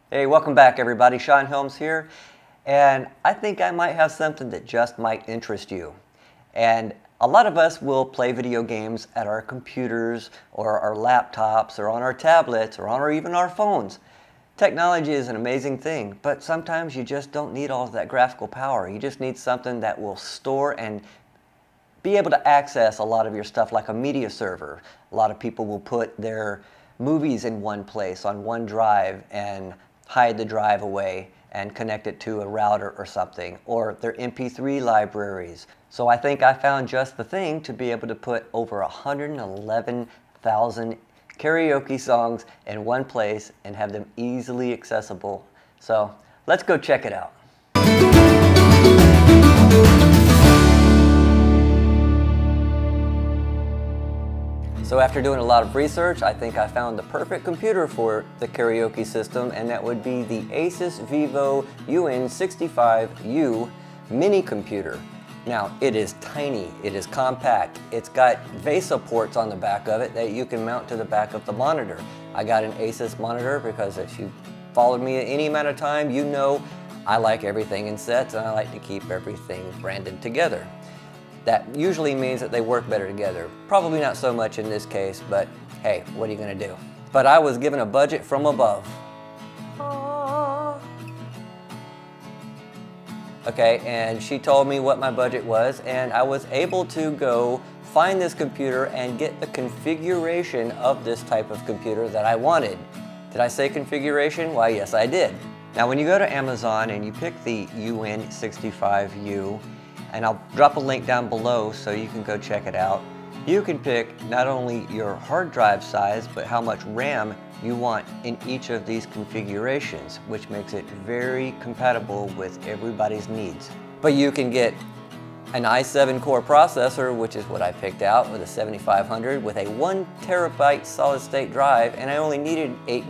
Hey, welcome back everybody. Sean Helms here, and I think I might have something that just might interest you. And a lot of us will play video games at our computers or our laptops or on our tablets or on even our phones. Technology is an amazing thing, but sometimes you just don't need all of that graphical power. You just need something that will store and be able to access a lot of your stuff, like a media server. A lot of people will put their movies in one place on one drive and hide the drive away and connect it to a router or something, or their MP3 libraries. So I think I found just the thing to be able to put over 111,000 karaoke songs in one place and have them easily accessible. So let's go check it out. So after doing a lot of research, I think I found the perfect computer for the karaoke system, and that would be the ASUS VIVO UN65U mini computer. Now, it is tiny, it is compact, it's got VESA ports on the back of it that you can mount to the back of the monitor. I got an ASUS monitor because if you followed me at any amount of time, you know I like everything in sets and I like to keep everything branded together. That usually means that they work better together. Probably not so much in this case, but hey, what are you gonna do? But I was given a budget from above. Okay, and she told me what my budget was, and I was able to go find this computer and get the configuration of this type of computer that I wanted. Did I say configuration? Why, yes, I did. Now, when you go to Amazon and you pick the UN65U, and I'll drop a link down below so you can go check it out. You can pick not only your hard drive size, but how much RAM you want in each of these configurations, which makes it very compatible with everybody's needs. But you can get an i7 core processor, which is what I picked out, with a 7500 with a 1 terabyte solid state drive, and I only needed 8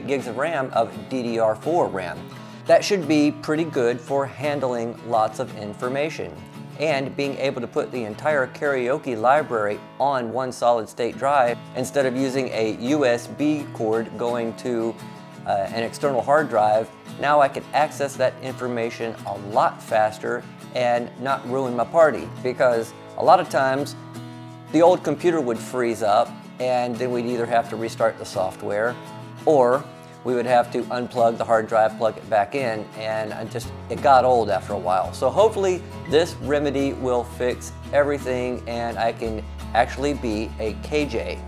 gigs of RAM of DDR4 RAM. That should be pretty good for handling lots of information and being able to put the entire karaoke library on one solid state drive instead of using a USB cord going to an external hard drive. Now I can access that information a lot faster and not ruin my party, because a lot of times the old computer would freeze up and then we'd either have to restart the software or we would have to unplug the hard drive, plug it back in, and it got old after a while. So hopefully this remedy will fix everything and I can actually be a KJ,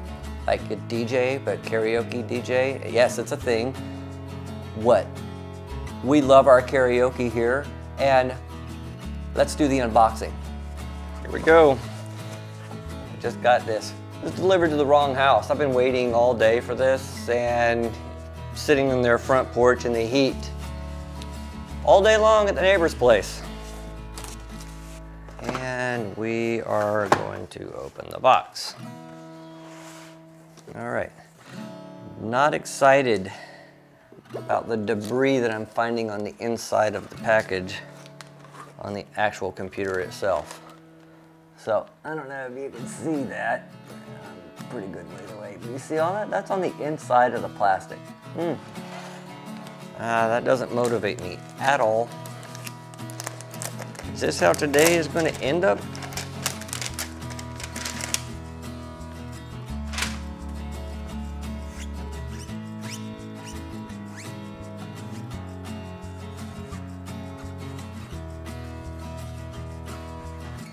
like a DJ, but karaoke DJ. Yes, it's a thing. What? We love our karaoke here, and let's do the unboxing. Here we go. I just got this. It was delivered to the wrong house. I've been waiting all day for this and sitting in their front porch in the heat all day long at the neighbor's place. And we are going to open the box. All right. Not excited about the debris that I'm finding on the inside of the package on the actual computer itself. So I don't know if you can see that. Pretty good way away. You see all that? That's on the inside of the plastic. That doesn't motivate me at all. Is this how today is going to end up?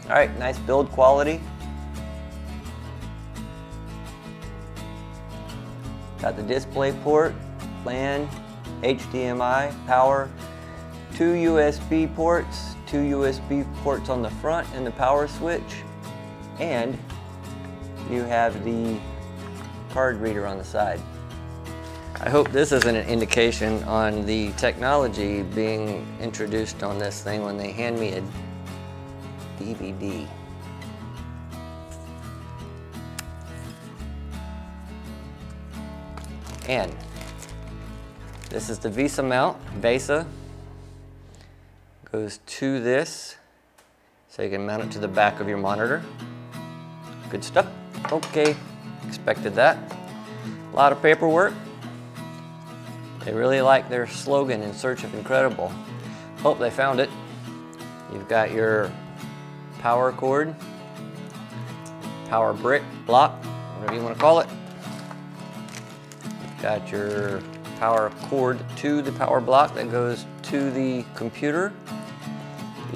All right, nice build quality. Got the display port, LAN, HDMI, power, 2 USB ports, 2 USB ports on the front and the power switch, and you have the card reader on the side. I hope this isn't an indication on the technology being introduced on this thing when they hand me a DVD. And this is the VESA mount. VESA goes to this, so you can mount it to the back of your monitor. Good stuff. Okay, expected that. A lot of paperwork. They really like their slogan, in search of incredible. Hope they found it. You've got your power cord, power brick, block, whatever you want to call it. You've got your power cord to the power block that goes to the computer.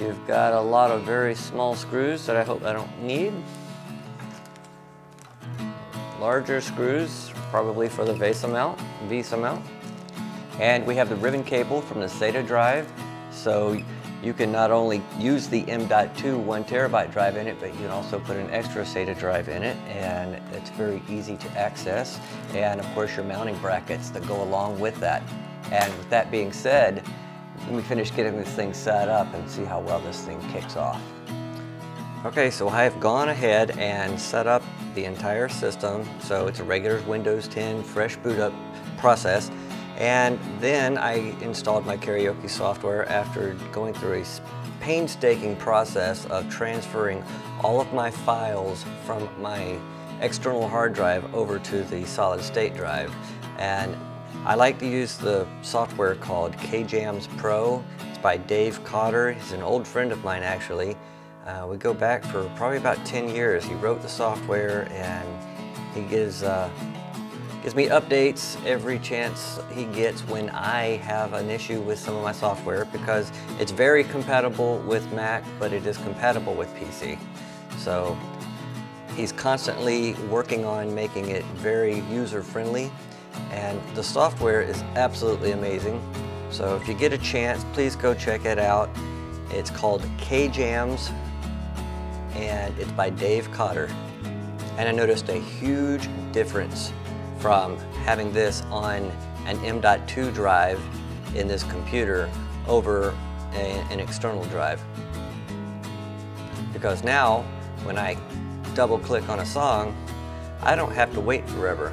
You've got a lot of very small screws that I hope I don't need. Larger screws, probably for the VESA mount. And we have the ribbon cable from the SATA drive. So you can not only use the M.2 1 terabyte drive in it, but you can also put an extra SATA drive in it, and it's very easy to access. And of course your mounting brackets that go along with that. And with that being said, let me finish getting this thing set up and see how well this thing kicks off. Okay, so I have gone ahead and set up the entire system. So it's a regular Windows 10 fresh boot up process. And then I installed my karaoke software after going through a painstaking process of transferring all of my files from my external hard drive over to the solid state drive. And I like to use the software called KJams Pro. It's by Dave Cotter. He's an old friend of mine, actually. We go back for probably about 10 years. He wrote the software, and he gives me updates every chance he gets when I have an issue with some of my software, because it's very compatible with Mac, but it is compatible with PC. So he's constantly working on making it very user-friendly, and the software is absolutely amazing. So if you get a chance, please go check it out. It's called KJams, and it's by Dave Cotter. And I noticed a huge difference from having this on an M.2 drive in this computer over an external drive. Because now, when I double click on a song, I don't have to wait forever.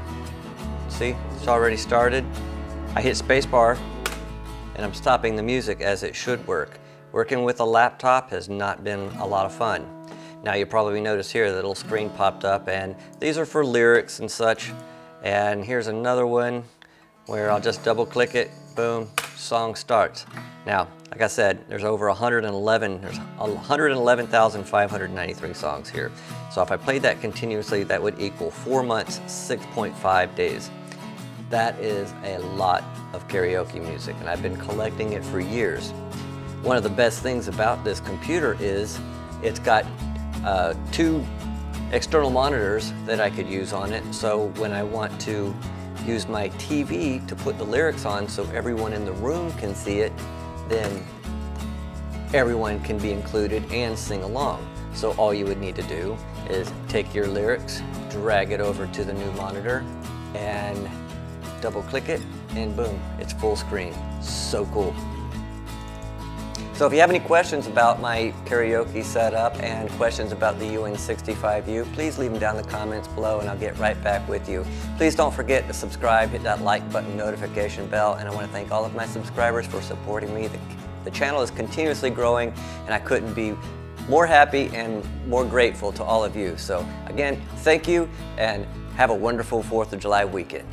See, it's already started. I hit spacebar, and I'm stopping the music as it should work. Working with a laptop has not been a lot of fun. Now you probably notice here the little screen popped up, and these are for lyrics and such. And here's another one where I'll just double click it, boom, song starts. Now, like I said, there's over 111,593 songs here. So if I played that continuously, that would equal 4 months, 6.5 days. That is a lot of karaoke music, and I've been collecting it for years. One of the best things about this computer is it's got 2 external monitors that I could use on it. So when I want to use my TV to put the lyrics on so everyone in the room can see it, then everyone can be included and sing along. So all you would need to do is take your lyrics, drag it over to the new monitor, and double click it, and boom, it's full screen. So cool. So if you have any questions about my karaoke setup and questions about the UN65U, please leave them down in the comments below, and I'll get right back with you. Please don't forget to subscribe, hit that like button, notification bell, and I want to thank all of my subscribers for supporting me. The channel is continuously growing, and I couldn't be more happy and more grateful to all of you. So again, thank you, and have a wonderful 4th of July weekend.